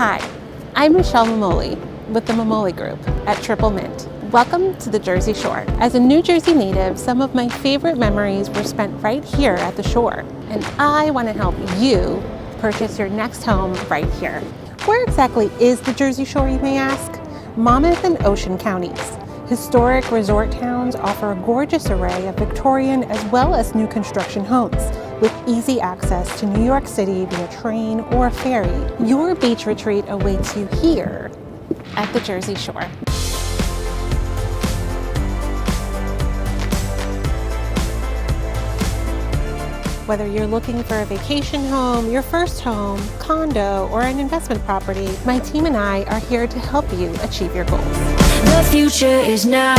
Hi, I'm Michelle Mamoli with the Mamoli Group at Triple Mint. Welcome to the Jersey Shore. As a New Jersey native, some of my favorite memories were spent right here at the shore, and I want to help you purchase your next home right here. Where exactly is the Jersey Shore, you may ask? Monmouth and Ocean counties. Historic resort towns offer a gorgeous array of Victorian as well as new construction homes with easy access to New York City via train or ferry. Your beach retreat awaits you here at the Jersey Shore. Whether you're looking for a vacation home, your first home, condo, or an investment property, my team and I are here to help you achieve your goals. The future is now.